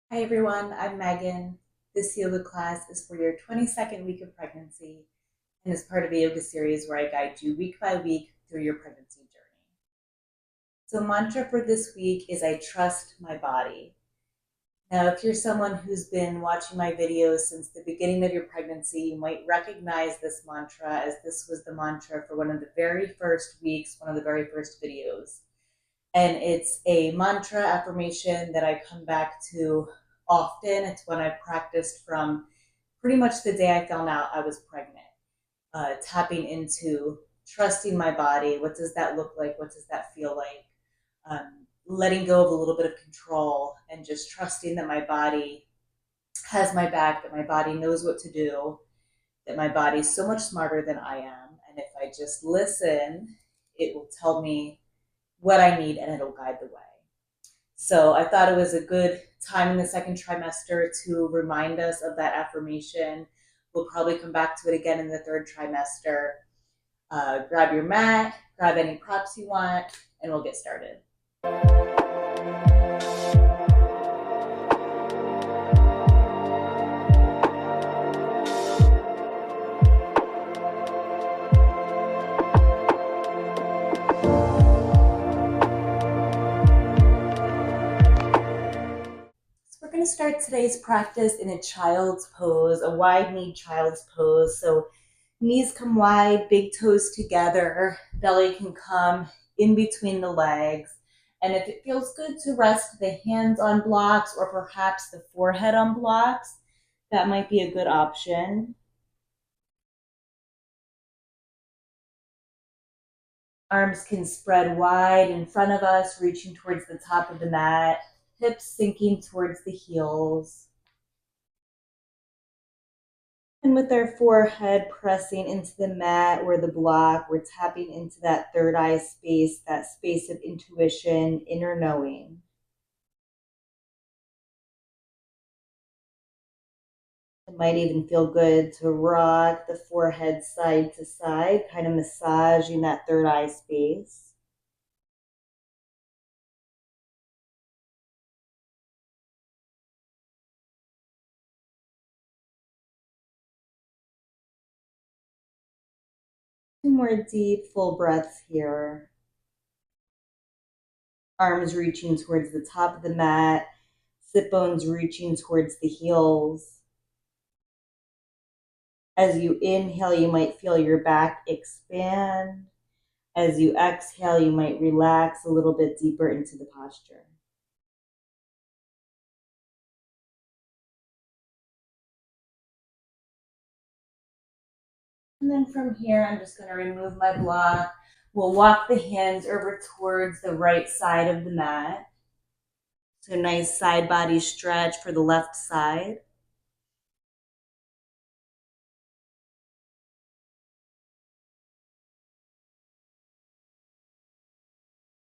Hi everyone, I'm Megan. This yoga class is for your 22nd week of pregnancy and is part of a yoga series where I guide you week by week through your pregnancy journey. So, mantra for this week is I trust my body. Now, if you're someone who's been watching my videos since the beginning of your pregnancy, you might recognize this mantra as this was the mantra for one of the very first weeks, one of the very first videos. And it's a mantra affirmation that I come back to often. It's one I've practiced from pretty much the day I found out I was pregnant, tapping into trusting my body. What does that look like? What does that feel like? Letting go of a little bit of control and just trusting that my body has my back, that my body knows what to do, that my body's so much smarter than I am. And if I just listen, it will tell me what I need and it'll guide the way. So I thought it was a good time in the second trimester to remind us of that affirmation. We'll probably come back to it again in the third trimester. Grab your mat, grab any props you want, and we'll get started. So we're going to start today's practice in a child's pose, a wide knee child's pose. So knees come wide, big toes together, belly can come in between the legs. And if it feels good to rest the hands on blocks or perhaps the forehead on blocks, that might be a good option. Arms can spread wide in front of us, reaching towards the top of the mat, hips sinking towards the heels. And with our forehead pressing into the mat or the block, we're tapping into that third eye space, that space of intuition, inner knowing. It might even feel good to rock the forehead side to side, kind of massaging that third eye space. Two more deep, full breaths here. Arms reaching towards the top of the mat, sit bones reaching towards the heels. As you inhale, you might feel your back expand. As you exhale, you might relax a little bit deeper into the posture. And then from here, I'm just going to remove my block. We'll walk the hands over towards the right side of the mat. So nice side body stretch for the left side.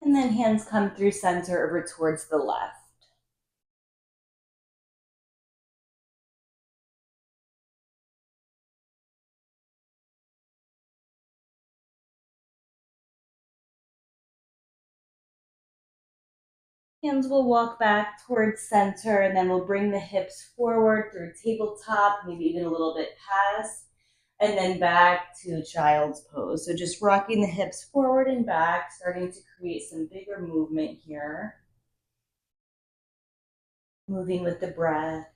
And then hands come through center over towards the left. Hands will walk back towards center, and then we'll bring the hips forward through tabletop, maybe even a little bit past, and then back to child's pose. So just rocking the hips forward and back, starting to create some bigger movement here. Moving with the breath.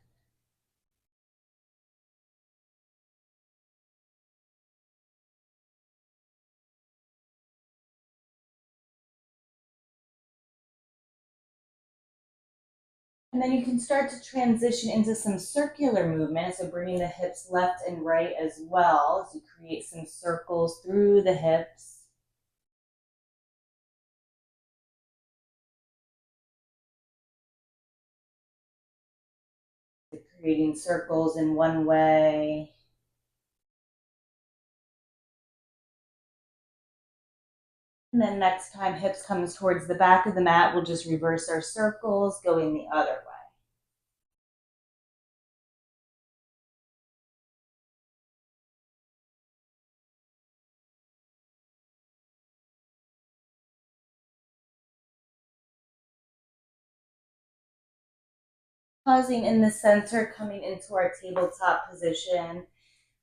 And then you can start to transition into some circular movement. So bringing the hips left and right as well as you create some circles through the hips. Creating circles in one way. And then next time hips comes towards the back of the mat, we'll just reverse our circles, going the other way. Pausing in the center, coming into our tabletop position.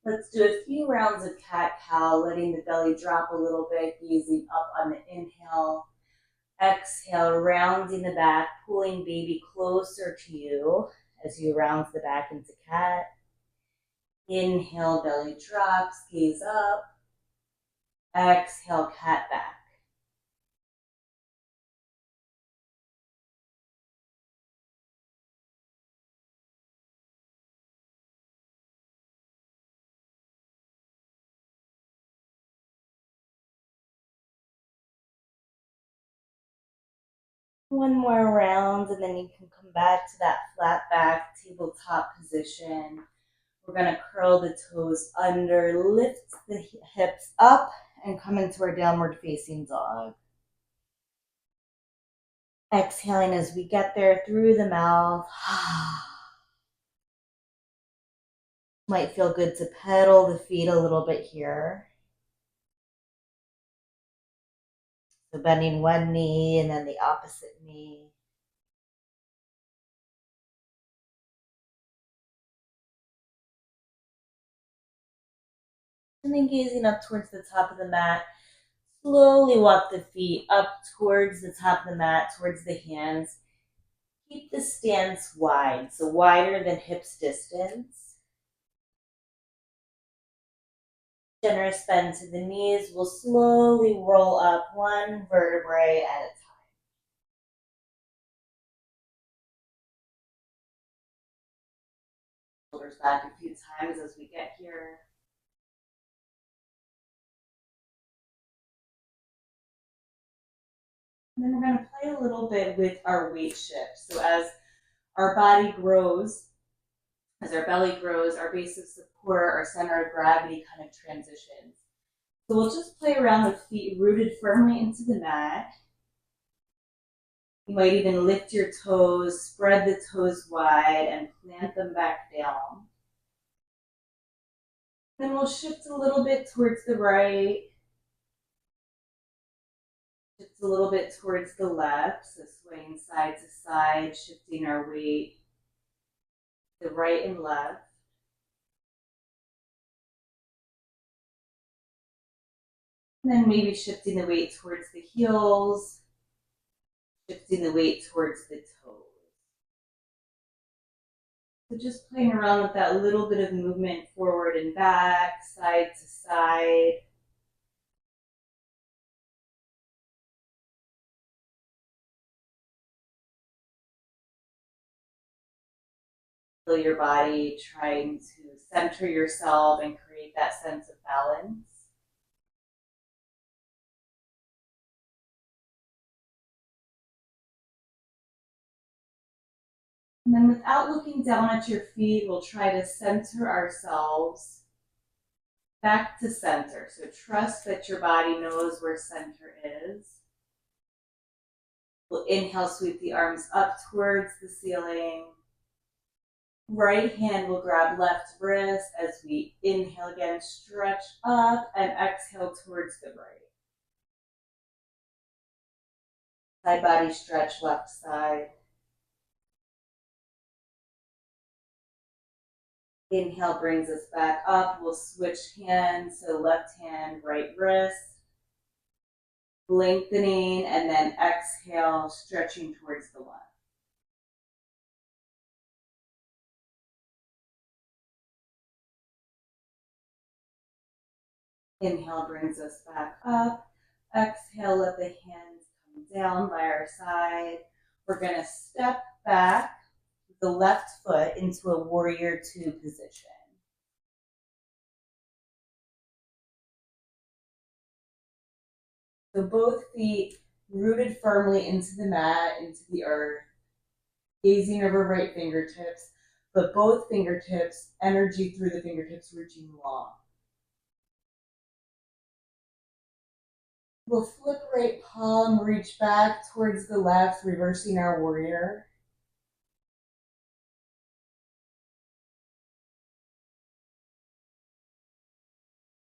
Let's do a few rounds of cat-cow, letting the belly drop a little bit, gazing up on the inhale. Exhale, rounding the back, pulling baby closer to you as you round the back into cat. Inhale, belly drops, gaze up. Exhale, cat back. One more round, and then you can come back to that flat back tabletop position. We're going to curl the toes under, lift the hips up, and come into our downward facing dog. Exhaling as we get there through the mouth. Might feel good to pedal the feet a little bit here. So bending one knee and then the opposite knee. And then gazing up towards the top of the mat. Slowly walk the feet up towards the top of the mat, towards the hands. Keep the stance wide, so wider than hips distance. Generous bend to the knees. We'll slowly roll up one vertebrae at a time. Shoulders back a few times as we get here. And then we're going to play a little bit with our weight shift. So as our body grows, as our belly grows, our base of support, our center of gravity kind of transitions. So we'll just play around with feet rooted firmly into the mat. You might even lift your toes, spread the toes wide, and plant them back down. Then we'll shift a little bit towards the right, shift a little bit towards the left, so swaying side to side, shifting our weight to the right and left. And then maybe shifting the weight towards the heels, shifting the weight towards the toes. So just playing around with that little bit of movement forward and back, side to side. Feel your body trying to center yourself and create that sense of balance. And then without looking down at your feet, we'll try to center ourselves back to center. So trust that your body knows where center is. We'll inhale, sweep the arms up towards the ceiling. Right hand will grab left wrist as we inhale again, stretch up, and exhale towards the right. Side body stretch, left side. Inhale brings us back up. We'll switch hands, so left hand, right wrist. Lengthening, and then exhale, stretching towards the left. Inhale brings us back up. Exhale, let the hands come down by our side. We're going to step back with the left foot into a warrior two position. So both feet rooted firmly into the mat, into the earth, gazing over right fingertips, but both fingertips, energy through the fingertips reaching long. We'll flip right palm, reach back towards the left, reversing our warrior.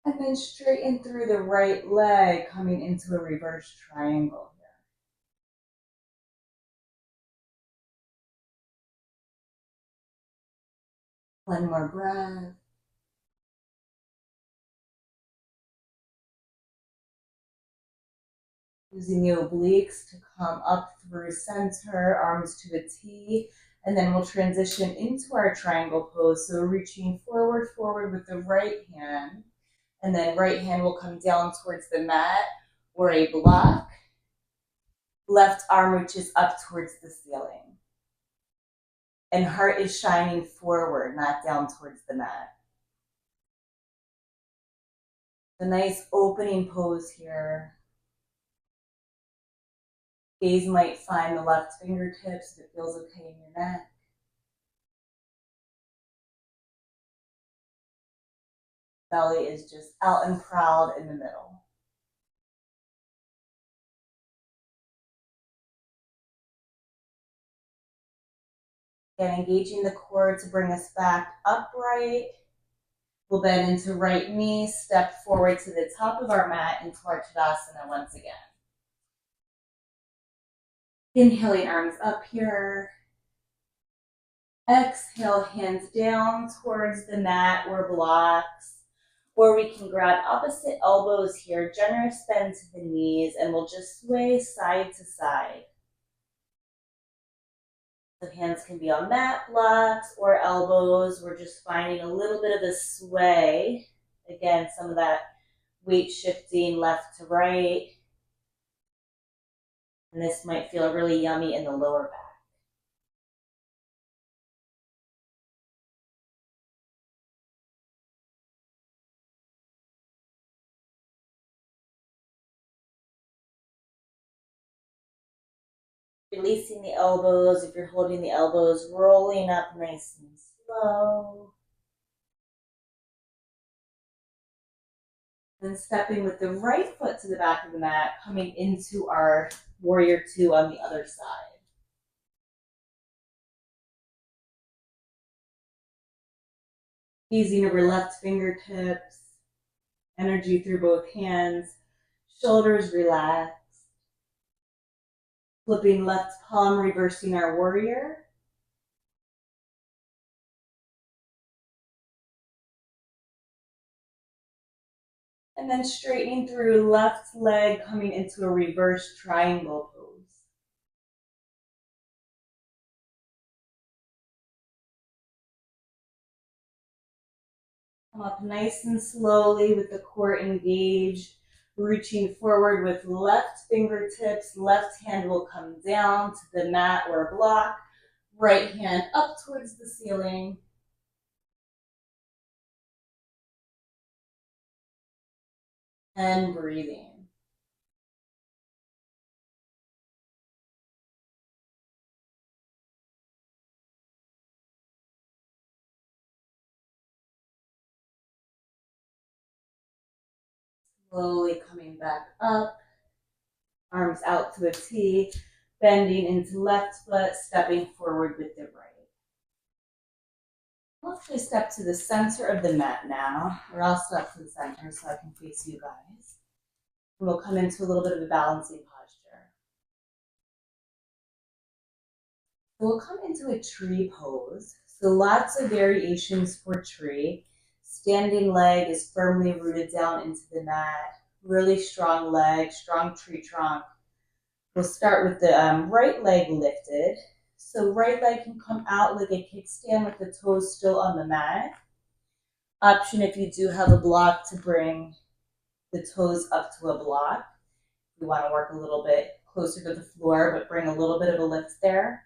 And then straighten through the right leg, coming into a reverse triangle here. One more breath. Using the obliques to come up through center, arms to a T, and then we'll transition into our triangle pose. So reaching forward with the right hand, and then right hand will come down towards the mat or a block. Left arm reaches up towards the ceiling. And heart is shining forward, not down towards the mat. A nice opening pose here. Gaze might find the left fingertips if it feels okay in your neck. Belly is just out and proud in the middle. Again, engaging the core to bring us back upright. We'll bend into right knee, step forward to the top of our mat into our Tadasana once again. Inhaling, arms up here. Exhale, hands down towards the mat or blocks. Or we can grab opposite elbows here, generous bend to the knees, and we'll just sway side to side. The hands can be on mat, blocks, or elbows. We're just finding a little bit of a sway. Again, some of that weight shifting left to right. And this might feel really yummy in the lower back. Releasing the elbows. If you're holding the elbows, rolling up nice and slow. Then stepping with the right foot to the back of the mat, coming into our warrior two on the other side. Easing over left fingertips, energy through both hands, shoulders relaxed. Flipping left palm, reversing our warrior. And then straightening through left leg, coming into a reverse triangle pose. Come up nice and slowly with the core engaged, reaching forward with left fingertips. Left hand will come down to the mat or block. Right hand up towards the ceiling. And breathing. Slowly coming back up. Arms out to a T, bending into left foot, stepping forward with the right. We'll actually step to the center of the mat now, or I'll step to the center so I can face you guys. And we'll come into a little bit of a balancing posture. So we'll come into a tree pose. So lots of variations for tree. Standing leg is firmly rooted down into the mat. Really strong leg, strong tree trunk. We'll start with the right leg lifted. So right leg can come out like a kickstand with the toes still on the mat. Option if you do have a block to bring the toes up to a block. We want to work a little bit closer to the floor, but bring a little bit of a lift there.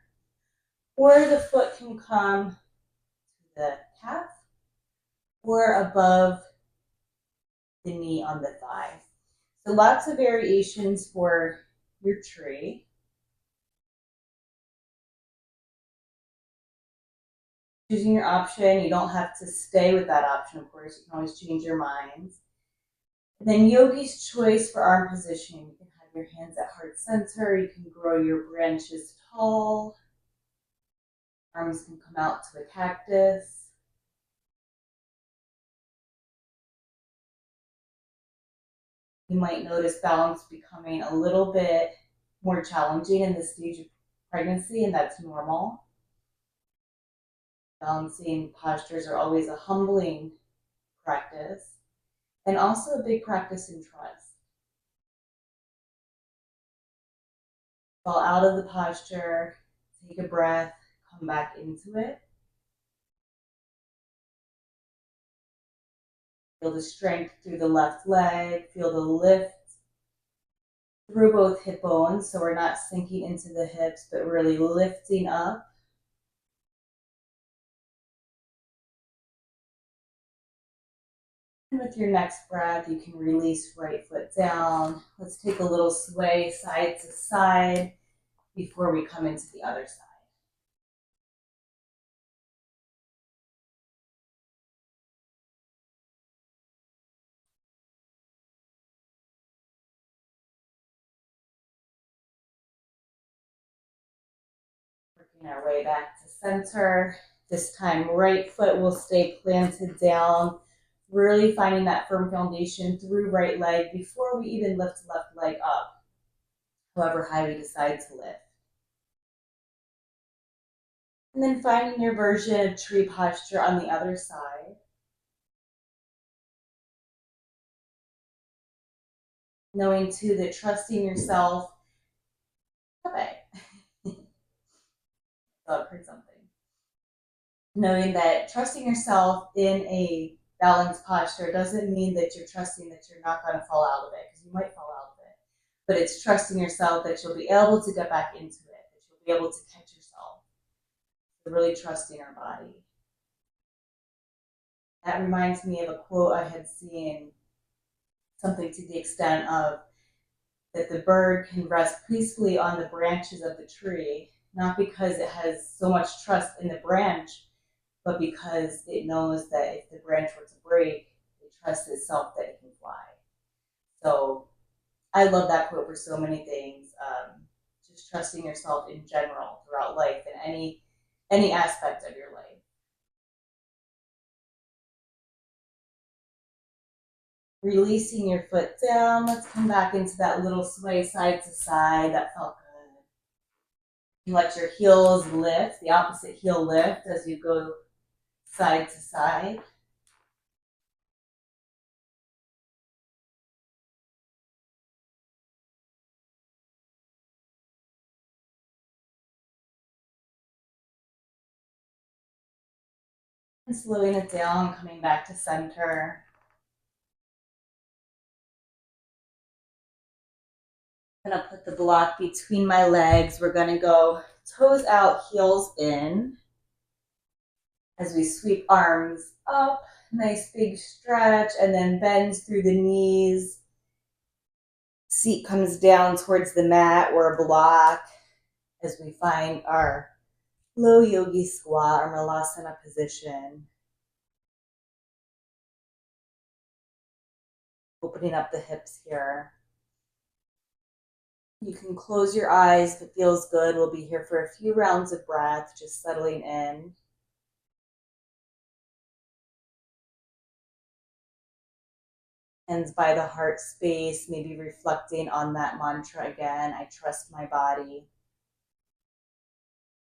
Or the foot can come to the calf or above the knee on the thigh. So lots of variations for your tree. Choosing your option, you don't have to stay with that option, of course, you can always change your minds. And then yogi's choice for arm positioning. You can have your hands at heart center, you can grow your branches tall. Arms can come out to a cactus. You might notice balance becoming a little bit more challenging in this stage of pregnancy, and that's normal. Balancing postures are always a humbling practice and also a big practice in trust. Fall out of the posture, take a breath, come back into it. Feel the strength through the left leg, feel the lift through both hip bones, so we're not sinking into the hips, but really lifting up. And with your next breath, you can release right foot down. Let's take a little sway side to side before we come into the other side. Working our way back to center. This time, right foot will stay planted down, really finding that firm foundation through right leg before we even lift left leg up, however high we decide to lift. And then finding your version of tree posture on the other side. Knowing too that trusting yourself, okay, I've heard something. Knowing that trusting yourself in a balanced posture doesn't mean that you're trusting that you're not going to fall out of it, because you might fall out of it. But it's trusting yourself that you'll be able to get back into it, that you'll be able to catch yourself. So really trusting our body. That reminds me of a quote I had seen, something to the extent of that the bird can rest peacefully on the branches of the tree, not because it has so much trust in the branch, but because it knows that if the branch were to break, it trusts itself that it can fly. So I love that quote for so many things. Just trusting yourself in general throughout life and any aspect of your life. Releasing your foot down. Let's come back into that little sway side to side. That felt good. Let your heels lift, the opposite heel lift as you go side to side. And slowing it down, coming back to center. I'm gonna put the block between my legs. We're gonna go toes out, heels in. As we sweep arms up, nice big stretch, and then bends through the knees. Seat comes down towards the mat or a block as we find our low yogi squat or malasana position. Opening up the hips here. You can close your eyes if it feels good. We'll be here for a few rounds of breath, just settling in. Hands by the heart space, maybe reflecting on that mantra again. I trust my body.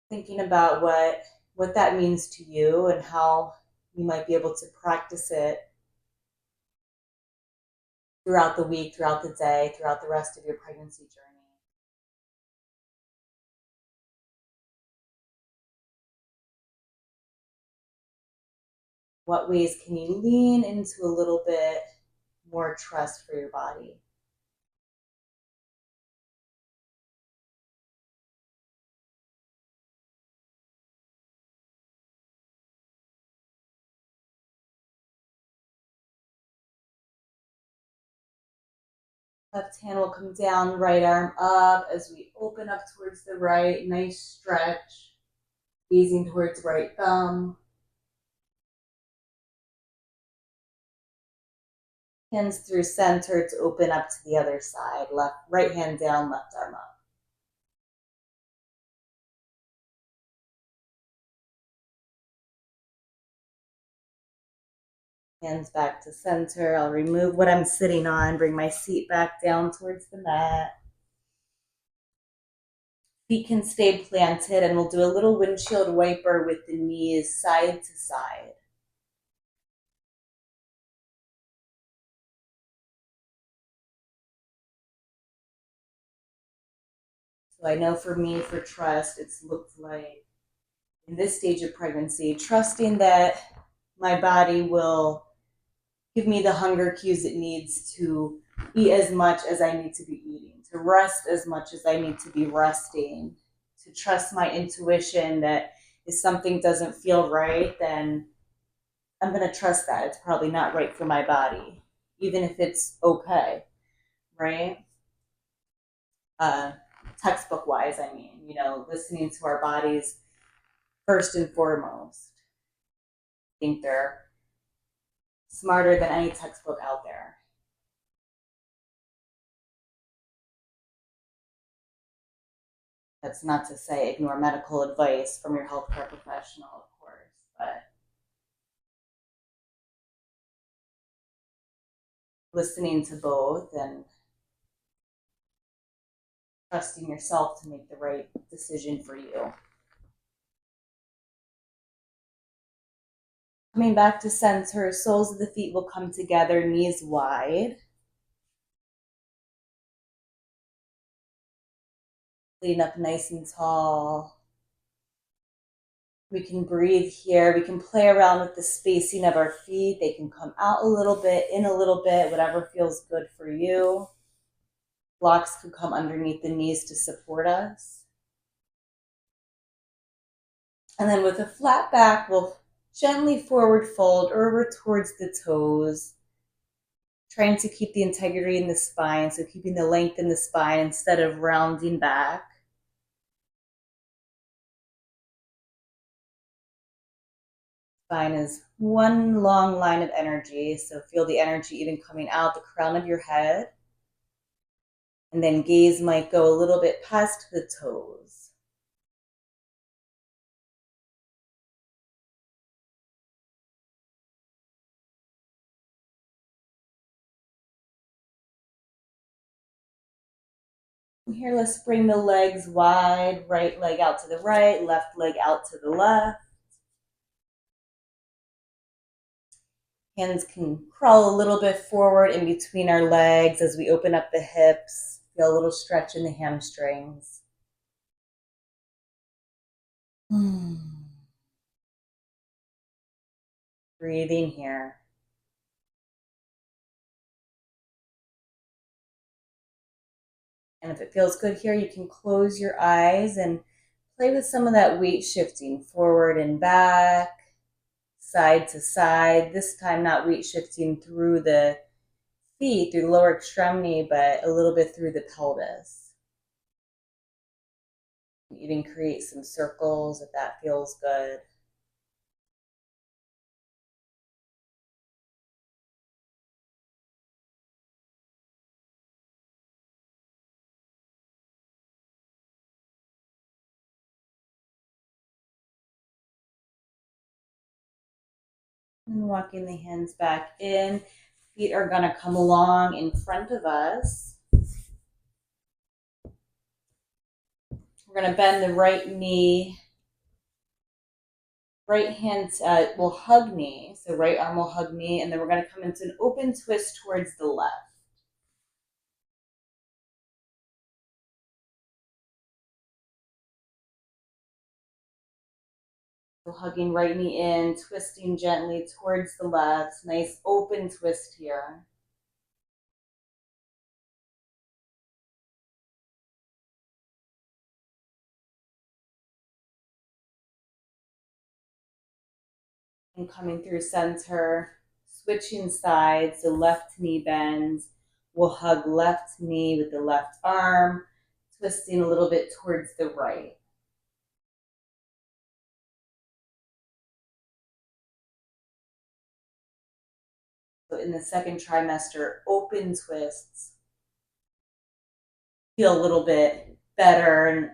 Thinking about what that means to you and how you might be able to practice it throughout the week, throughout the day, throughout the rest of your pregnancy journey. What ways can you lean into a little bit more trust for your body? Left hand will come down, right arm up as we open up towards the right. Nice stretch, gazing towards right thumb. Hands through center to open up to the other side. Right hand down, left arm up. Hands back to center. I'll remove what I'm sitting on, bring my seat back down towards the mat. Feet can stay planted, and we'll do a little windshield wiper with the knees side to side. So I know for me, for trust, it's looked like in this stage of pregnancy, trusting that my body will give me the hunger cues it needs to eat as much as I need to be eating, to rest as much as I need to be resting, to trust my intuition that if something doesn't feel right, then I'm going to trust that it's probably not right for my body, even if it's okay, right? Uh, Textbook wise, I mean, listening to our bodies first and foremost. I think they're smarter than any textbook out there. That's not to say ignore medical advice from your healthcare professional, of course, but listening to both and trusting yourself to make the right decision for you. Coming back to center, soles of the feet will come together, knees wide. Lean up nice and tall. We can breathe here. We can play around with the spacing of our feet. They can come out a little bit, in a little bit, whatever feels good for you. Blocks can come underneath the knees to support us. And then with a flat back, we'll gently forward fold over towards the toes, trying to keep the integrity in the spine, so keeping the length in the spine instead of rounding back. Spine is one long line of energy, so feel the energy even coming out the crown of your head. And then gaze might go a little bit past the toes. From here, let's bring the legs wide, right leg out to the right, left leg out to the left. Hands can crawl a little bit forward in between our legs as we open up the hips. Feel a little stretch in the hamstrings. Breathing here. And if it feels good here, you can close your eyes and play with some of that weight shifting forward and back, side to side. This time, not weight shifting through the feet, through the lower extremity, but a little bit through the pelvis. Even create some circles if that feels good. And walking the hands back in. Feet are going to come along in front of us. We're going to bend the right knee. Right hand will hug knee. So right arm will hug knee. And then we're going to come into an open twist towards the left. So hugging right knee in, twisting gently towards the left. Nice open twist here. And coming through center, switching sides. The left knee bends. We'll hug left knee with the left arm, twisting a little bit towards the right. So in the second trimester, open twists feel a little bit better and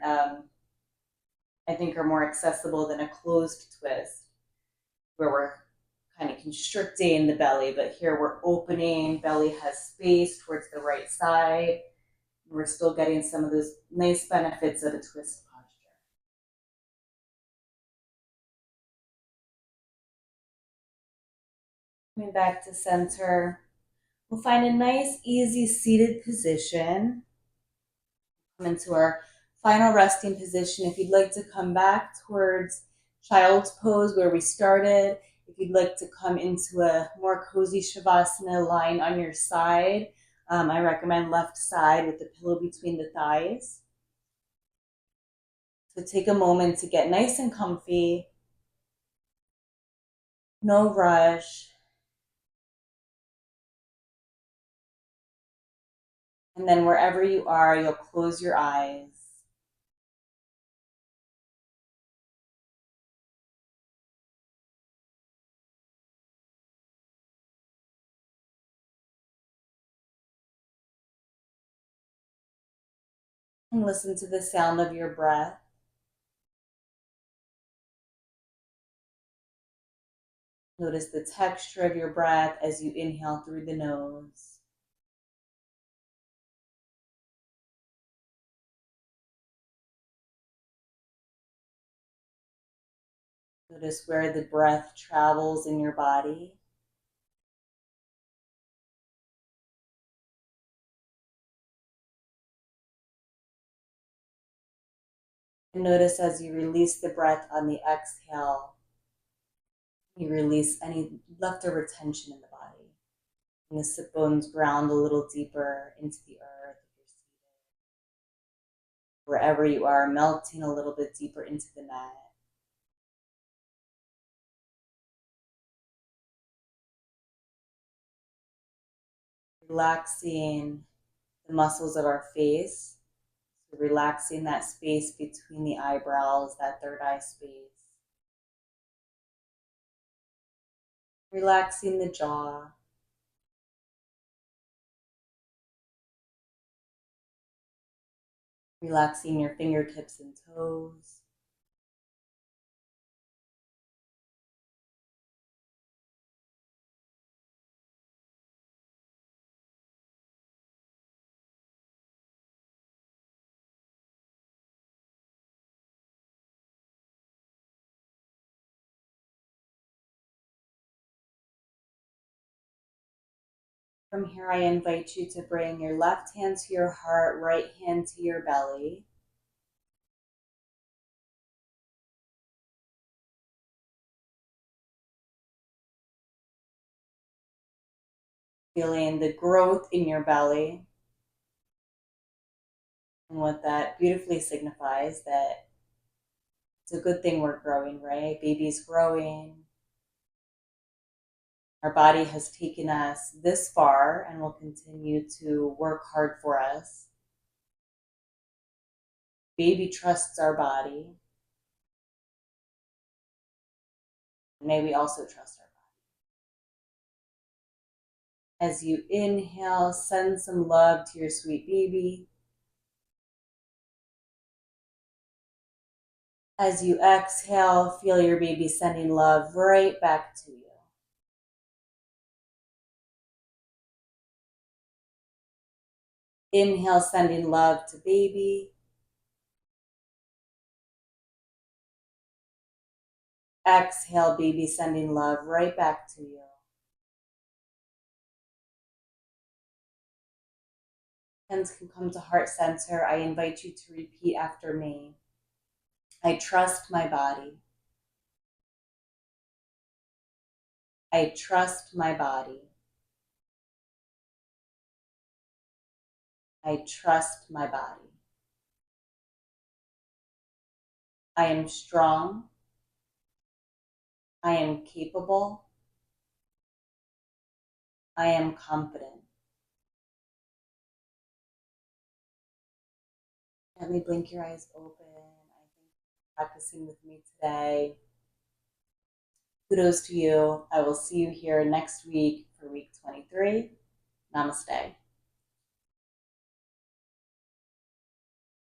I think are more accessible than a closed twist where we're kind of constricting the belly, but here we're opening, belly has space towards the right side. We're still getting some of those nice benefits of a twist Coming back to center, we'll find a nice, easy seated position. Come into our final resting position. If you'd like to come back towards child's pose where we started, if you'd like to come into a more cozy shavasana, lying on your side, I recommend left side with the pillow between the thighs. So take a moment to get nice and comfy, no rush. And then wherever you are, you'll close your eyes. And listen to the sound of your breath. Notice the texture of your breath as you inhale through the nose. Notice where the breath travels in your body. And notice as you release the breath on the exhale, you release any leftover tension in the body. And the sit bones ground a little deeper into the earth. Wherever you are, melting a little bit deeper into the mat. Relaxing the muscles of our face, so relaxing that space between the eyebrows, that third eye space. Relaxing the jaw. Relaxing your fingertips and toes. From here, I invite you to bring your left hand to your heart, right hand to your belly. Feeling the growth in your belly. And what that beautifully signifies that it's a good thing we're growing, right? Baby's growing. Our body has taken us this far and will continue to work hard for us. Baby trusts our body. May we also trust our body. As you inhale, send some love to your sweet baby. As you exhale, feel your baby sending love right back to you. Inhale, sending love to baby. Exhale, baby sending love right back to you. Hands can come to heart center. I invite you to repeat after me. I trust my body. I trust my body. I trust my body. I am strong. I am capable. I am confident. Gently blink your eyes open. I think practicing with me today. Kudos to you. I will see you here next week for week 23. Namaste.